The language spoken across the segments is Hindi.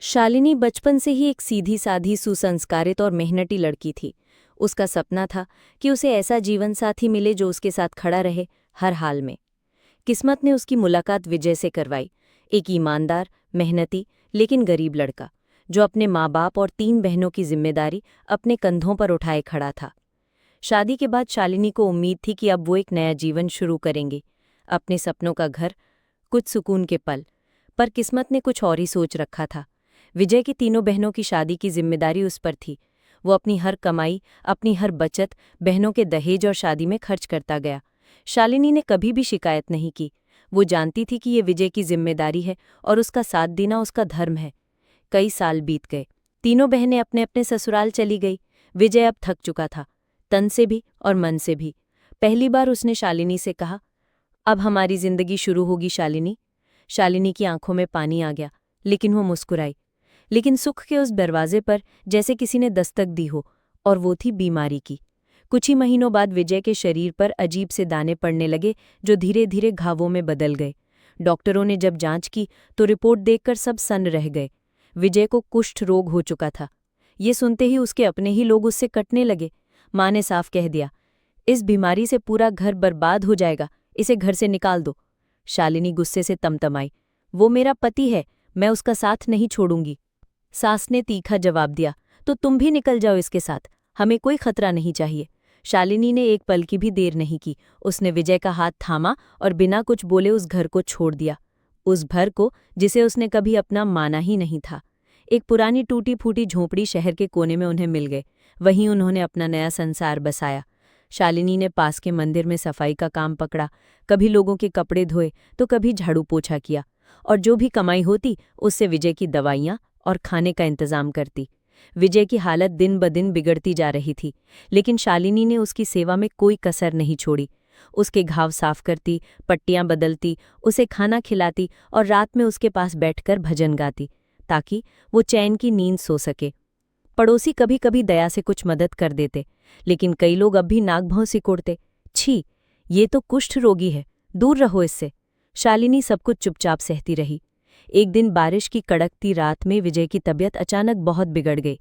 शालिनी बचपन से ही एक सीधी-साधी, सुसंस्कारित और मेहनती लड़की थी। उसका सपना था कि उसे ऐसा जीवनसाथी मिले जो उसके साथ खड़ा रहे, हर हाल में। किस्मत ने उसकी मुलाकात विजय से करवाई, एक ईमानदार, मेहनती, लेकिन गरीब लड़का, जो अपने माँ-बाप और 3 बहनों की जिम्मेदारी अपने कंधों पर उठाए खड़ा था। शादी के बाद शालिनी को उम्मीद थी कि अब वो एक नया जीवन शुरू करेंगे, अपने सपनों का घर, कुछ सुकून के पल। पर किस्मत ने कुछ और ही सोच रखा था। विजय की तीनों बहनों की शादी की जिम्मेदारी उस पर थी। वो अपनी हर कमाई, अपनी हर बचत बहनों के दहेज और शादी में खर्च करता गया। शालिनी ने कभी भी शिकायत नहीं की। वो जानती थी कि ये विजय की जिम्मेदारी है और उसका साथ देना उसका धर्म है। कई साल बीत गए। तीनों बहनें अपने अपने ससुराल चली गई। विजय अब थक चुका था, तन से भी और मन से भी। पहली बार उसने शालिनी से कहा, अब हमारी जिंदगी शुरू होगी शालिनी। शालिनी की आंखों में पानी आ गया, लेकिन वो मुस्कुराई। लेकिन सुख के उस दरवाजे पर जैसे किसी ने दस्तक दी हो, और वो थी बीमारी की। कुछ ही महीनों बाद विजय के शरीर पर अजीब से दाने पड़ने लगे, जो धीरे धीरे घावों में बदल गए। डॉक्टरों ने जब जांच की तो रिपोर्ट देखकर सब सन्न रह गए। विजय को कुष्ठ रोग हो चुका था। ये सुनते ही उसके अपने ही लोग उससे कटने लगे। माँ ने साफ कह दिया, इस बीमारी से पूरा घर बर्बाद हो जाएगा, इसे घर से निकाल दो। शालिनी गुस्से से तमतमाई, वो मेरा पति है, मैं उसका साथ नहीं छोड़ूंगी। सास ने तीखा जवाब दिया, तो तुम भी निकल जाओ इसके साथ, हमें कोई खतरा नहीं चाहिए। शालिनी ने एक पल की भी देर नहीं की। उसने विजय का हाथ थामा और बिना कुछ बोले उस घर को छोड़ दिया, उस घर को जिसे उसने कभी अपना माना ही नहीं था। एक पुरानी टूटी फूटी झोंपड़ी शहर के कोने में उन्हें मिल गए। वहीं उन्होंने अपना नया संसार बसाया। शालिनी ने पास के मंदिर में सफाई का काम पकड़ा, कभी लोगों के कपड़े धोए तो कभी झाड़ू पोछा किया, और जो भी कमाई होती उससे विजय की दवाइयाँ और खाने का इंतजाम करती। विजय की हालत दिन ब दिन बिगड़ती जा रही थी, लेकिन शालिनी ने उसकी सेवा में कोई कसर नहीं छोड़ी। उसके घाव साफ करती, पट्टियां बदलती, उसे खाना खिलाती और रात में उसके पास बैठकर भजन गाती, ताकि वो चैन की नींद सो सके। पड़ोसी कभी कभी दया से कुछ मदद कर देते, लेकिन कई लोग अब भी नाक भौं सिकोड़ते, छी, ये तो कुष्ठ रोगी है, दूर रहो इससे। शालिनी सब कुछ चुपचाप सहती रही। एक दिन बारिश की कड़कती रात में विजय की तबीयत अचानक बहुत बिगड़ गई।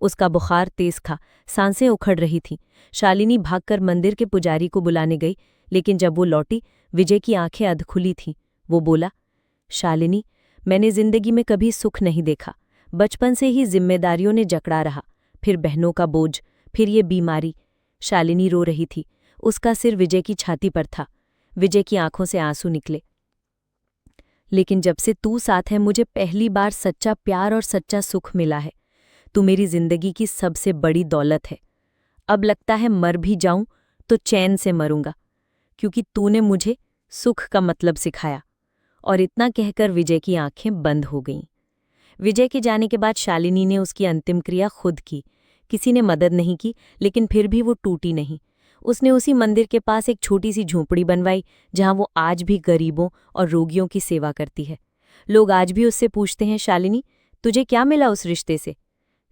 उसका बुखार तेज था, सांसें उखड़ रही थीं। शालिनी भागकर मंदिर के पुजारी को बुलाने गई, लेकिन जब वो लौटी, विजय की आंखें अधखुली थीं। वो बोला, शालिनी, मैंने जिंदगी में कभी सुख नहीं देखा। बचपन से ही जिम्मेदारियों ने जकड़ा रहा, फिर बहनों का बोझ, फिर ये बीमारी। शालिनी रो रही थी। उसका सिर विजय की छाती पर था। विजय की आंखों से आंसू निकले। लेकिन जब से तू साथ है, मुझे पहली बार सच्चा प्यार और सच्चा सुख मिला है। तू मेरी जिंदगी की सबसे बड़ी दौलत है। अब लगता है मर भी जाऊं तो चैन से मरूंगा, क्योंकि तूने मुझे सुख का मतलब सिखाया। और इतना कहकर विजय की आंखें बंद हो गईं। विजय के जाने के बाद शालिनी ने उसकी अंतिम क्रिया खुद की। किसी ने मदद नहीं की, लेकिन फिर भी वो टूटी नहीं। उसने उसी मंदिर के पास एक छोटी सी झोंपड़ी बनवाई, जहां वो आज भी गरीबों और रोगियों की सेवा करती है। लोग आज भी उससे पूछते हैं, शालिनी, तुझे क्या मिला उस रिश्ते से?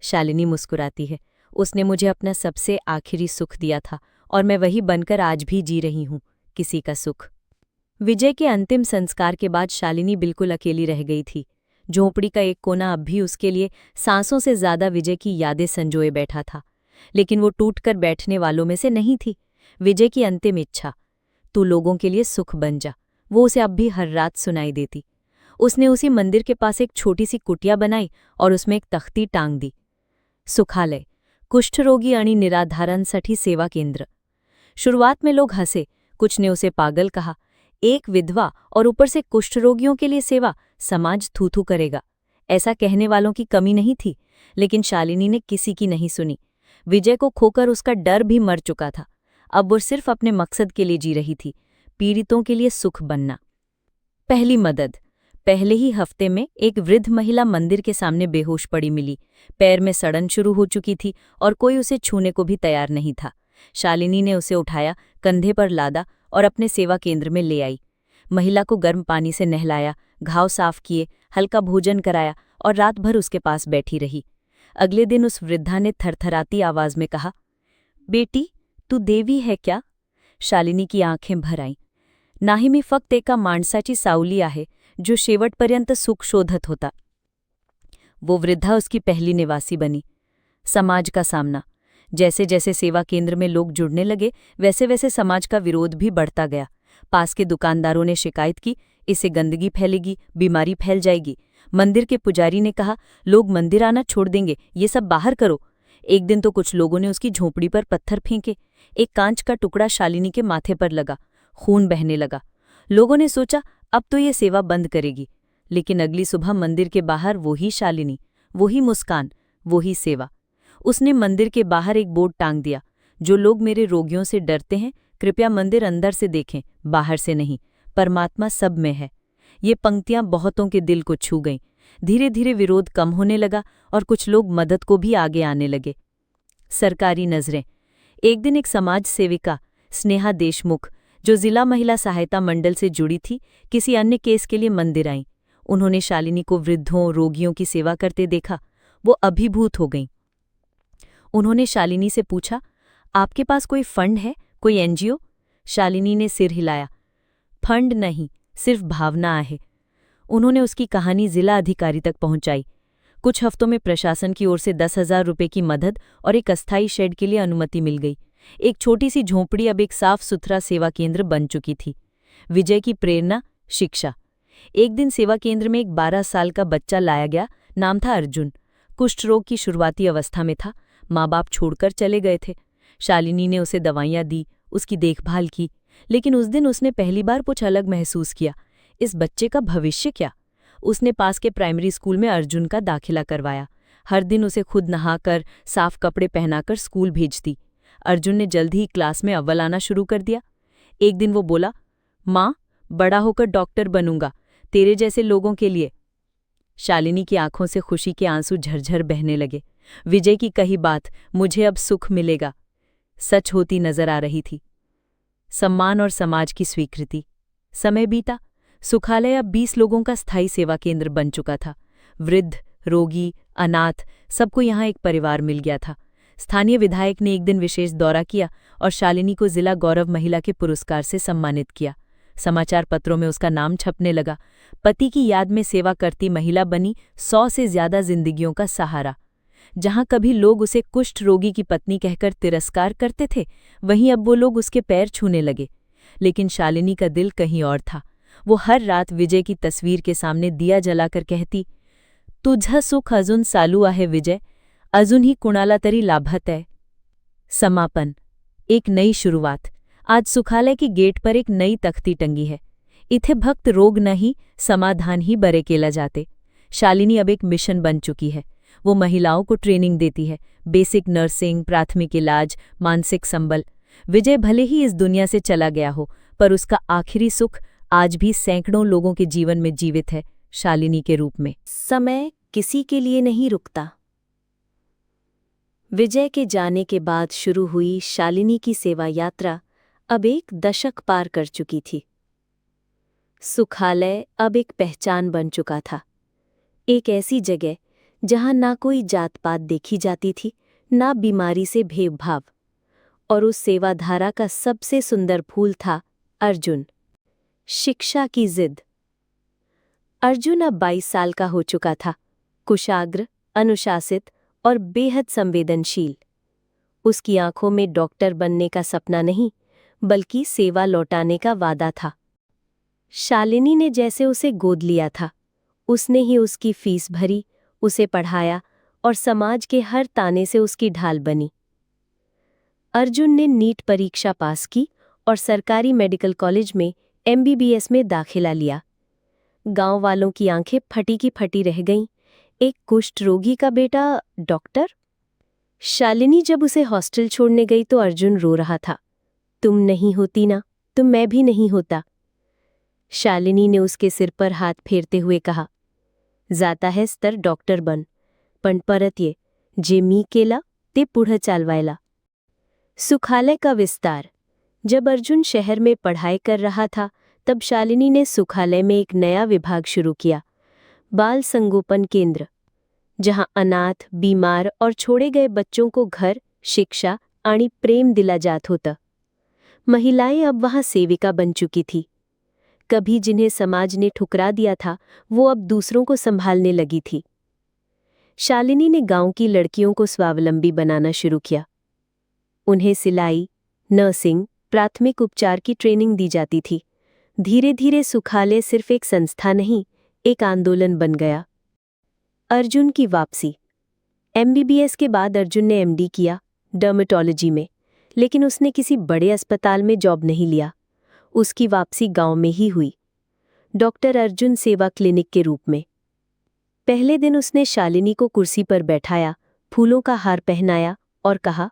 शालिनी मुस्कुराती है, उसने मुझे अपना सबसे आखिरी सुख दिया था, और मैं वही बनकर आज भी जी रही हूँ, किसी का सुख। विजय के अंतिम संस्कार के बाद शालिनी बिल्कुल अकेली रह गई थी। झोंपड़ी का एक कोना अब भी उसके लिए सांसों से ज्यादा विजय की यादें संजोए बैठा था। लेकिन वो टूटकर बैठने वालों में से नहीं थी। विजय की अंतिम इच्छा, तू लोगों के लिए सुख बन जा, वो उसे अब भी हर रात सुनाई देती। उसने उसी मंदिर के पास एक छोटी सी कुटिया बनाई और उसमें एक तख्ती टांग दी, सुखालय, कुष्ठ रोगी आणि निराधारांसाठी सेवा केंद्र। शुरुआत में लोग हंसे, कुछ ने उसे पागल कहा, एक विधवा और ऊपर से कुष्ठ रोगियों के लिए सेवा, समाज थू-थू करेगा। ऐसा कहने वालों की कमी नहीं थी, लेकिन शालिनी ने किसी की नहीं सुनी। विजय को खोकर उसका डर भी मर चुका था। अब वो सिर्फ अपने मकसद के लिए जी रही थी, पीड़ितों के लिए सुख बनना। पहली मदद। पहले ही हफ्ते में एक वृद्ध महिला मंदिर के सामने बेहोश पड़ी मिली। पैर में सड़न शुरू हो चुकी थी और कोई उसे छूने को भी तैयार नहीं था। शालिनी ने उसे उठाया, कंधे पर लादा और अपने सेवा केंद्र में ले आई। महिला को गर्म पानी से नहलाया, घाव साफ किए, हल्का भोजन कराया और रात भर उसके पास बैठी रही। अगले दिन उस वृद्धा ने थरथराती आवाज में कहा, बेटी, तू देवी है क्या? शालिनी की आंखें भर आईं। नाही, मी फक्त एका माणसाची सावली आहे, जो शेवटपर्यंत सुख शोधत होता. वो वृद्धा उसकी पहली निवासी बनी। समाज का सामना। जैसे जैसे सेवा केंद्र में लोग जुड़ने लगे, वैसे वैसे समाज का विरोध भी बढ़ता गया। पास के दुकानदारों ने शिकायत की, इससे गंदगी फैलेगी, बीमारी फैल जाएगी। मंदिर के पुजारी ने कहा, लोग मंदिर आना छोड़ देंगे, ये सब बाहर करो। एक दिन तो कुछ लोगों ने उसकी झोपड़ी पर पत्थर फेंके। एक कांच का टुकड़ा शालिनी के माथे पर लगा, खून बहने लगा। लोगों ने सोचा अब तो ये सेवा बंद करेगी, लेकिन अगली सुबह मंदिर के बाहर वही शालिनी, वही मुस्कान, वही सेवा। उसने मंदिर के बाहर एक बोर्ड टांग दिया, जो लोग मेरे रोगियों से डरते हैं, कृपया मंदिर अंदर से देखें, बाहर से नहीं, परमात्मा सब में है। ये पंक्तियां बहुतों के दिल को छू गईं। धीरे धीरे विरोध कम होने लगा और कुछ लोग मदद को भी आगे आने लगे। सरकारी नजरें। एक दिन एक समाज सेविका स्नेहा देशमुख, जो जिला महिला सहायता मंडल से जुड़ी थी, किसी अन्य केस के लिए मंदिर आईं। उन्होंने शालिनी को वृद्धों रोगियों की सेवा करते देखा। वो अभिभूत हो गईं। उन्होंने शालिनी से पूछा, आपके पास कोई फंड है, कोई एनजीओ? शालिनी ने सिर हिलाया। फंड नहीं, सिर्फ भावना है। उन्होंने उसकी कहानी जिला अधिकारी तक पहुंचाई। कुछ हफ्तों में प्रशासन की ओर से 10,000 रुपये की मदद और एक अस्थायी शेड के लिए अनुमति मिल गई। एक छोटी सी झोंपड़ी अब एक साफ सुथरा सेवा केंद्र बन चुकी थी। विजय की प्रेरणा, शिक्षा। एक दिन सेवा केंद्र में एक 12 साल का बच्चा लाया गया। नाम था अर्जुन। कुष्ठ रोग की शुरुआती अवस्था में था। माँ बाप छोड़कर चले गए थे। शालिनी ने उसे दवाइयाँ दी, उसकी देखभाल की, लेकिन उस दिन उसने पहली बार कुछ अलग महसूस किया। इस बच्चे का भविष्य क्या? उसने पास के प्राइमरी स्कूल में अर्जुन का दाखिला करवाया। हर दिन उसे खुद नहाकर, साफ कपड़े पहनाकर स्कूल भेजती। अर्जुन ने जल्द ही क्लास में अव्वल आना शुरू कर दिया। एक दिन वो बोला, माँ, बड़ा होकर डॉक्टर बनूंगा, तेरे जैसे लोगों के लिए। शालिनी की आंखों से खुशी के आंसू झरझर बहने लगे। विजय की कही बात, मुझे अब सुख मिलेगा, सच होती नजर आ रही थी। सम्मान और समाज की स्वीकृति। समय बीता। सुखालय अब 20 लोगों का स्थायी सेवा केंद्र बन चुका था। वृद्ध, रोगी, अनाथ, सबको यहाँ एक परिवार मिल गया था। स्थानीय विधायक ने एक दिन विशेष दौरा किया और शालिनी को जिला गौरव महिला के पुरस्कार से सम्मानित किया। समाचार पत्रों में उसका नाम छपने लगा। पति की याद में सेवा करती महिला बनी 100 से ज्यादा जिंदगियों का सहारा। जहां कभी लोग उसे कुष्ठ रोगी की पत्नी कहकर तिरस्कार करते थे, वहीं अब वो लोग उसके पैर छूने लगे। लेकिन शालिनी का दिल कहीं और था। वो हर रात विजय की तस्वीर के सामने दिया जलाकर कहती, तुझं सुख अजून चालू आहे विजय, अजूनही कुणाला तरी लाभत आहे। समापन। एक नई शुरुआत। आज सुखालय की गेट पर एक नई तख्ती टंगी है। इथे भक्त रोग नहीं, समाधान ही बरे केला जाते। शालिनी अब एक मिशन बन चुकी है। वो महिलाओं को ट्रेनिंग देती है, बेसिक नर्सिंग, प्राथमिक इलाज, मानसिक संबल। विजय भले ही इस दुनिया से चला गया हो, पर उसका आखिरी सुख आज भी सैकड़ों लोगों के जीवन में जीवित है, शालिनी के रूप में। समय किसी के लिए नहीं रुकता। विजय के जाने के बाद शुरू हुई शालिनी की सेवा यात्रा अब एक दशक पार कर चुकी थी। सुखालय अब एक पहचान बन चुका था। एक ऐसी जगह जहां ना कोई जात पात देखी जाती थी, ना बीमारी से भेदभाव। और उस सेवाधारा का सबसे सुंदर फूल था अर्जुन। शिक्षा की जिद। अर्जुन अब 22 साल का हो चुका था, कुशाग्र, अनुशासित और बेहद संवेदनशील। उसकी आंखों में डॉक्टर बनने का सपना नहीं, बल्कि सेवा लौटाने का वादा था। शालिनी ने जैसे उसे गोद लिया था, उसने ही उसकी फीस भरी, उसे पढ़ाया और समाज के हर ताने से उसकी ढाल बनी। अर्जुन ने नीट परीक्षा पास की और सरकारी मेडिकल कॉलेज में MBBS में दाखिला लिया। गांव वालों की आंखें फटी की फटी रह गईं। एक कुष्ठ रोगी का बेटा डॉक्टर। शालिनी जब उसे हॉस्टल छोड़ने गई तो अर्जुन रो रहा था। तुम नहीं होती ना, तो मैं भी नहीं होता। शालिनी ने उसके सिर पर हाथ फेरते हुए कहा, जाता है स्तर डॉक्टर बन, पण परत ये, जे मी केला ते पुढं चालवायला। सुखालय का विस्तार। जब अर्जुन शहर में पढ़ाई कर रहा था, तब शालिनी ने सुखालय में एक नया विभाग शुरू किया, बाल संगोपन केंद्र, जहां अनाथ, बीमार और छोड़े गए बच्चों को घर, शिक्षा आणि प्रेम दिला जात होता। महिलाएं अब वहां सेविका बन चुकी थी। कभी जिन्हें समाज ने ठुकरा दिया था, वो अब दूसरों को संभालने लगी थी। शालिनी ने गांव की लड़कियों को स्वावलंबी बनाना शुरू किया। उन्हें सिलाई, नर्सिंग, प्राथमिक उपचार की ट्रेनिंग दी जाती थी। धीरे धीरे सुखालय सिर्फ एक संस्था नहीं, एक आंदोलन बन गया। अर्जुन की वापसी। एमबीबीएस के बाद अर्जुन ने एमडी किया, डर्मेटोलॉजी में, लेकिन उसने किसी बड़े अस्पताल में जॉब नहीं लिया। उसकी वापसी गांव में ही हुई, डॉक्टर अर्जुन सेवा क्लिनिक के रूप में। पहले दिन उसने शालिनी को कुर्सी पर बैठाया, फूलों का हार पहनाया और कहा,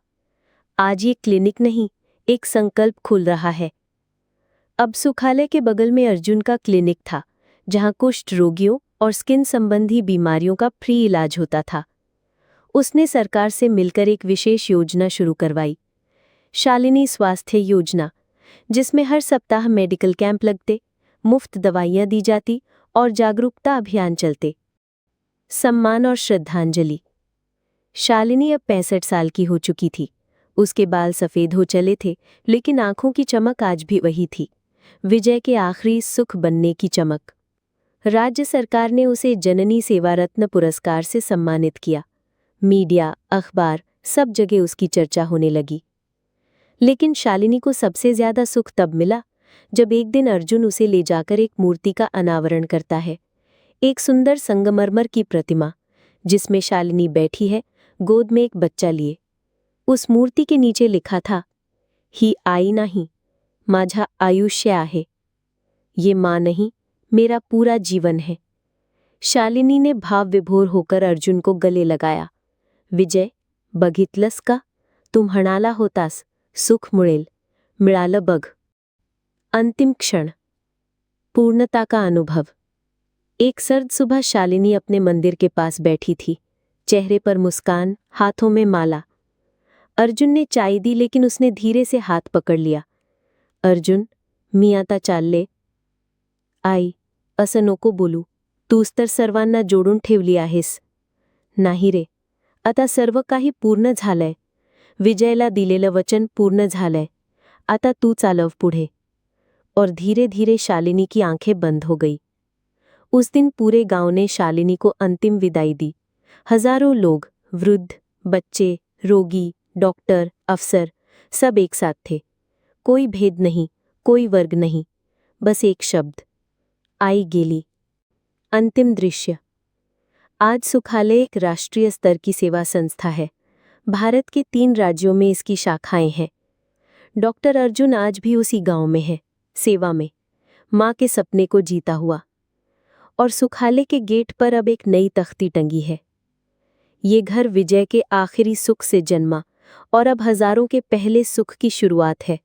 आज ये क्लिनिक नहीं, एक संकल्प खुल रहा है। अब सुखालय के बगल में अर्जुन का क्लिनिक था, जहां कुष्ठ रोगियों और स्किन संबंधी बीमारियों का फ्री इलाज होता था। उसने सरकार से मिलकर एक विशेष योजना शुरू करवाई, शालिनी स्वास्थ्य योजना, जिसमें हर सप्ताह मेडिकल कैंप लगते, मुफ्त दवाइयां दी जाती और जागरूकता अभियान चलते। सम्मान और श्रद्धांजलि। शालिनी अब 65 साल की हो चुकी थी। उसके बाल सफ़ेद हो चले थे, लेकिन आंखों की चमक आज भी वही थी, विजय के आखिरी सुख बनने की चमक। राज्य सरकार ने उसे जननी सेवा रत्न पुरस्कार से सम्मानित किया। मीडिया, अखबार, सब जगह उसकी चर्चा होने लगी। लेकिन शालिनी को सबसे ज्यादा सुख तब मिला जब एक दिन अर्जुन उसे ले जाकर एक मूर्ति का अनावरण करता है। एक सुंदर संगमरमर की प्रतिमा, जिसमें शालिनी बैठी है, गोद में एक बच्चा लिए। उस मूर्ति के नीचे लिखा था, ही आई नाही, माझा आयुष्य आहे। ये मां नहीं, मेरा पूरा जीवन है। शालिनी ने भाव विभोर होकर अर्जुन को गले लगाया। विजय, बघितलंस का? तू म्हणाला होतास, सुख मिळेल, मिळालं बघ। अंतिम क्षण, पूर्णता का अनुभव। एक सर्द सुबह शालिनी अपने मंदिर के पास बैठी थी, चेहरे पर मुस्कान, हाथों में माला। अर्जुन ने चाय दी, लेकिन उसने धीरे से हाथ पकड़ लिया। अर्जुन, मी आता चालले. आई, असं नको बोलू, तूच तर सर्वांना जोडून ठेवली आहेस. नाही रे, आता सर्व काही पूर्ण झालंय. विजयला दिलेलं वचन पूर्ण झालंय. आता तू चालव पुढे. और धीरे धीरे शालिनी की आंखें बंद हो गई। उस दिन पूरे गांव ने शालिनी को अंतिम विदाई दी। हजारों लोग, वृद्ध, बच्चे, रोगी, डॉक्टर, अफसर, सब एक साथ थे। कोई भेद नहीं, कोई वर्ग नहीं, बस एक शब्द, आई गेली। अंतिम दृश्य। आज सुखालय एक राष्ट्रीय स्तर की सेवा संस्था है। भारत के 3 राज्यों में इसकी शाखाएं हैं। डॉक्टर अर्जुन आज भी उसी गांव में है, सेवा में, मां के सपने को जीता हुआ। और सुखालय के गेट पर अब एक नई तख्ती टंगी है। ये घर विजय के आखिरी सुख से जन्मा और अब हजारों के पहले सुख की शुरुआत है।